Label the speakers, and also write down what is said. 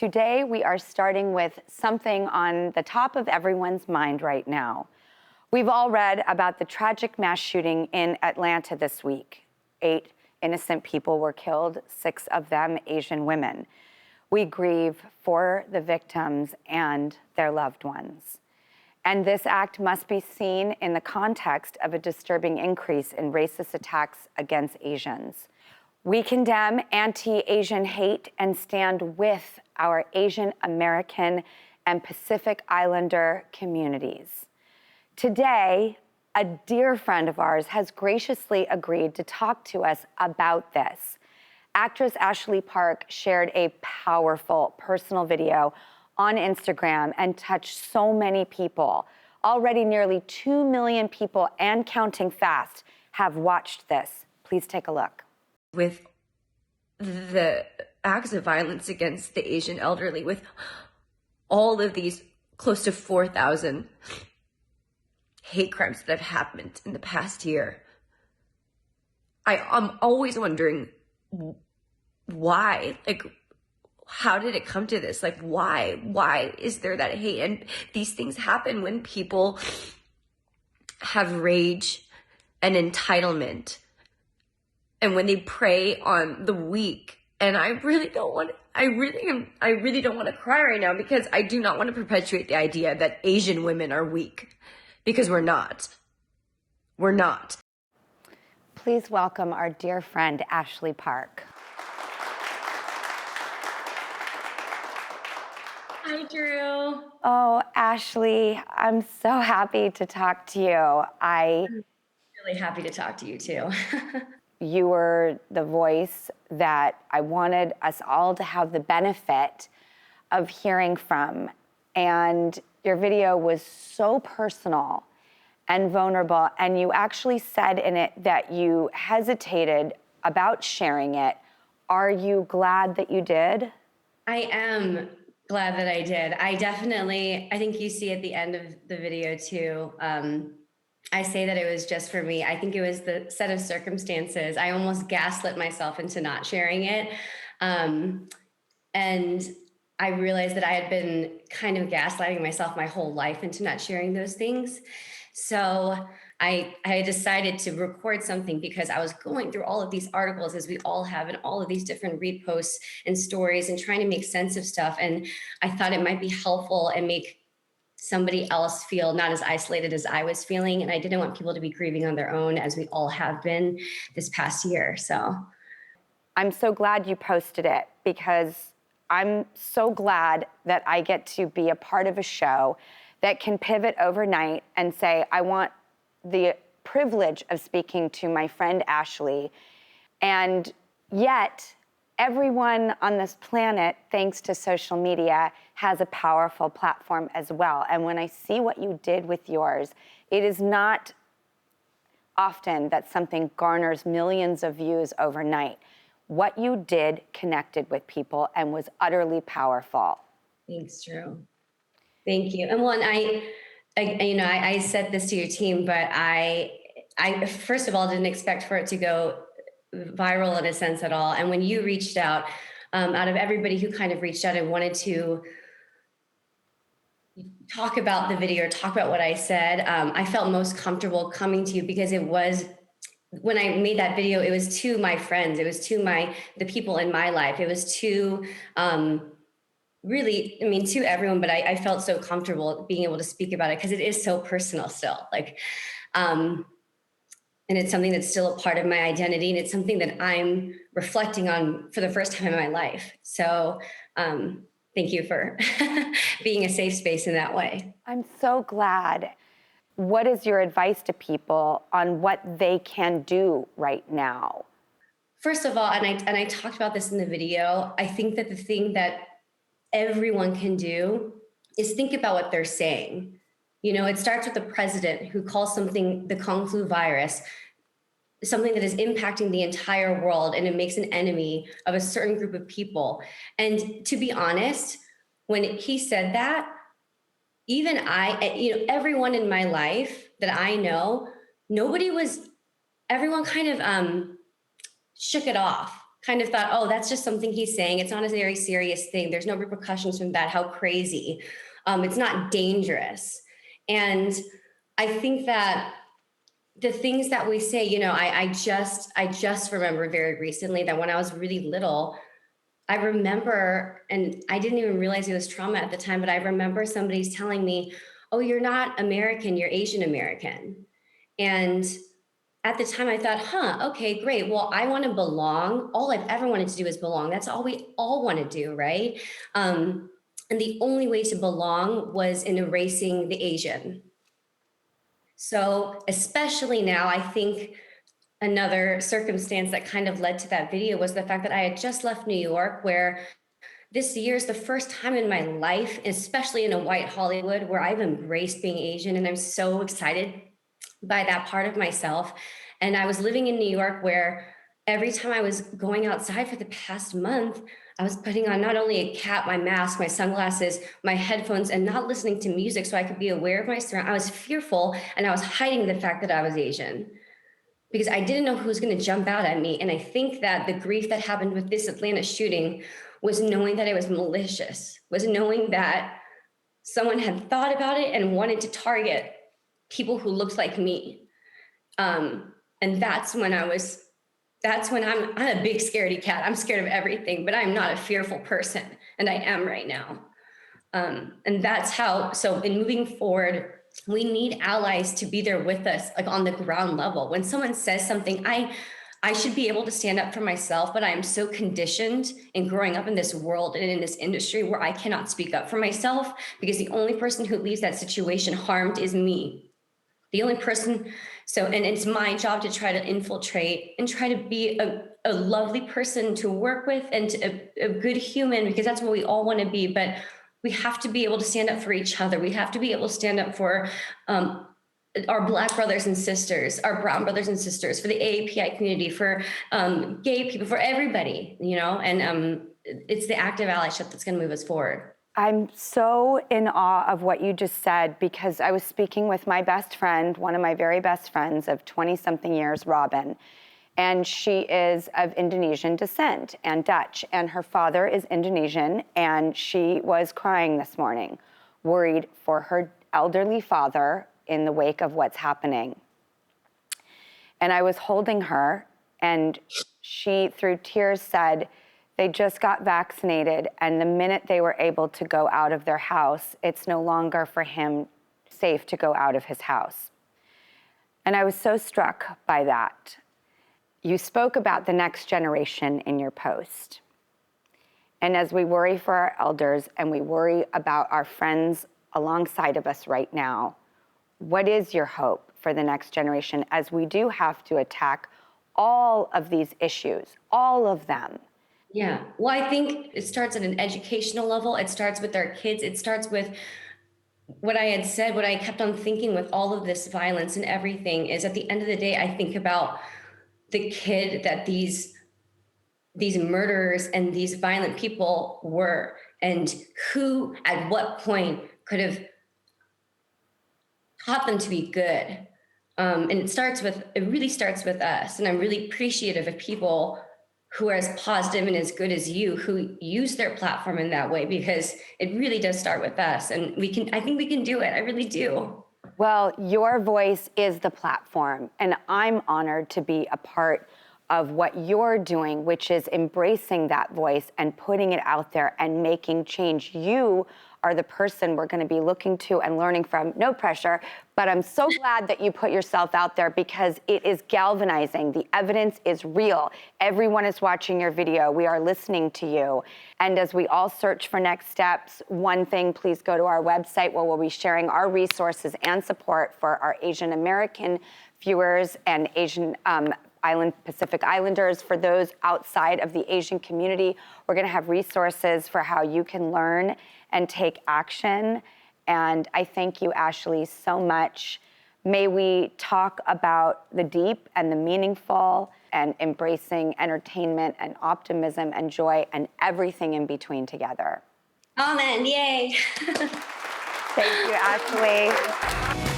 Speaker 1: Today, we are starting with something on the top of everyone's mind right now. We've all read about the tragic mass shooting in Atlanta this week. 8 innocent people were killed, 6 of them Asian women. We grieve for the victims and their loved ones. And this act must be seen in the context of a disturbing increase in racist attacks against Asians. We condemn anti-Asian hate and stand with our Asian American and Pacific Islander communities. Today, a dear friend of ours has graciously agreed to talk to us about this. Actress Ashley Park shared a powerful personal video on Instagram and touched so many people. Already nearly 2 million people and counting fast have watched this. Please take a look.
Speaker 2: With the acts of violence against the Asian elderly, with all of these close to 4,000 hate crimes that have happened in the past year, I'm always wondering why, like, how did it come to this? Like, why is there that hate? And these things happen when people have rage and entitlement, and when they prey on the weak. And I really don't want to cry right now, because I do not want to perpetuate the idea that Asian women are weak, because we're not. We're not.
Speaker 1: Please welcome our dear friend, Ashley Park.
Speaker 2: Hi, Drew.
Speaker 1: Oh, Ashley, I'm so happy to talk to you.
Speaker 2: I'm really happy to talk to you too.
Speaker 1: You were the voice that I wanted us all to have the benefit of hearing from. And your video was so personal and vulnerable. And you actually said in it that you hesitated about sharing it. Are you glad that you did?
Speaker 3: I am glad that I did. I think you see at the end of the video too, I say that it was just for me. I think it was the set of circumstances. I almost gaslit myself into not sharing it. And I realized that I had been kind of gaslighting myself my whole life into not sharing those things. So I decided to record something, because I was going through all of these articles, as we all have, and all of these different read posts and stories, and trying to make sense of stuff. And I thought it might be helpful and make somebody else feel not as isolated as I was feeling. And I didn't want people to be grieving on their own, as we all have been this past year. So
Speaker 1: I'm so glad you posted it, because I'm so glad that I get to be a part of a show that can pivot overnight and say, I want the privilege of speaking to my friend Ashley. And yet, everyone on this planet, thanks to social media, has a powerful platform as well. And when I see what you did with yours, it is not often that something garners millions of views overnight. What you did connected with people and was utterly powerful.
Speaker 3: thanks, Drew. Thank you. And one, I said this to your team, but I first of all didn't expect for it to go viral in a sense at all. And when you reached out of everybody who kind of reached out and wanted to talk about the video or talk about what I said, I felt most comfortable coming to you, because it was, when I made that video, it was to my friends, it was to the people in my life, it was to really, to everyone, but I felt so comfortable being able to speak about it, because it is so personal still. And it's something that's still a part of my identity, and it's something that I'm reflecting on for the first time in my life. So thank you for being a safe space in that way.
Speaker 1: I'm so glad. What is your advice to people on what they can do right now?
Speaker 3: First of all, and I talked about this in the video, I think that the thing that everyone can do is think about what they're saying. It starts with the president, who calls something the Kung Flu virus, something that is impacting the entire world, and it makes an enemy of a certain group of people. And to be honest, when he said that, even everyone in my life that I know, everyone kind of shook it off. kind of thought, oh, that's just something he's saying. It's not a very serious thing. There's no repercussions from that. How crazy. It's not dangerous. And I think that the things that we say, you know, I just remember very recently that when I was really little, I remember, and I didn't even realize it was trauma at the time, but I remember somebody's telling me, oh, you're not American, you're Asian American. And at the time I thought, okay, great. Well, I want to belong. All I've ever wanted to do is belong. That's all we all want to do, right? And the only way to belong was in erasing the Asian. So especially now, I think another circumstance that kind of led to that video was the fact that I had just left New York, where this year is the first time in my life, especially in a white Hollywood, where I've embraced being Asian. And I'm so excited by that part of myself. And I was living in New York, where every time I was going outside for the past month, I was putting on not only a cap, my mask, my sunglasses, my headphones, and not listening to music so I could be aware of my surroundings. I was fearful, and I was hiding the fact that I was Asian because I didn't know who was going to jump out at me. And I think that the grief that happened with this Atlanta shooting was knowing that it was malicious, was knowing that someone had thought about it and wanted to target people who looked like me. And that's when I'm a big scaredy cat. I'm scared of everything, but I'm not a fearful person. And I am right now. And that's how, so in moving forward, we need allies to be there with us, like on the ground level. When someone says something, I should be able to stand up for myself, but I am so conditioned in growing up in this world and in this industry where I cannot speak up for myself because the only person who leaves that situation harmed is me. The only person, and it's my job to try to infiltrate and try to be a lovely person to work with and a good human, because that's what we all want to be. But we have to be able to stand up for each other. We have to be able to stand up for our Black brothers and sisters, our brown brothers and sisters, for the AAPI community, for gay people, for everybody, you know, and it's the active allyship that's going to move us forward.
Speaker 1: I'm so in awe of what you just said, because I was speaking with my best friend, one of my very best friends of 20-something years, Robin, and she is of Indonesian descent and Dutch, and her father is Indonesian, and she was crying this morning, worried for her elderly father in the wake of what's happening. And I was holding her, and she, through tears, said, they just got vaccinated, and the minute they were able to go out of their house, it's no longer for him safe to go out of his house. And I was so struck by that. You spoke about the next generation in your post. And as we worry for our elders and we worry about our friends alongside of us right now, what is your hope for the next generation as we do have to attack all of these issues, all of them?
Speaker 3: Yeah. Well, I think it starts at an educational level. It starts with our kids. It starts with what I had said, what I kept on thinking with all of this violence and everything is, at the end of the day, I think about the kid that these murderers and these violent people were, and who at what point could have taught them to be good. And it really starts with us. And I'm really appreciative of people who are as positive and as good as you, who use their platform in that way, because it really does start with us. And I think we can do it. I really do.
Speaker 1: Well, your voice is the platform, and I'm honored to be a part of what you're doing, which is embracing that voice and putting it out there and making change. You are the person we're going to be looking to and learning from. No pressure, but I'm so glad that you put yourself out there, because it is galvanizing. The evidence is real. Everyone is watching your video. We are listening to you. And as we all search for next steps, one thing, please go to our website where we'll be sharing our resources and support for our Asian American viewers and Asian Pacific Islanders. For those outside of the Asian community, we're going to have resources for how you can learn and take action. And I thank you, Ashley, so much. May we talk about the deep and the meaningful, and embracing entertainment and optimism and joy and everything in between together.
Speaker 3: Amen. Yay.
Speaker 1: Thank you, Ashley.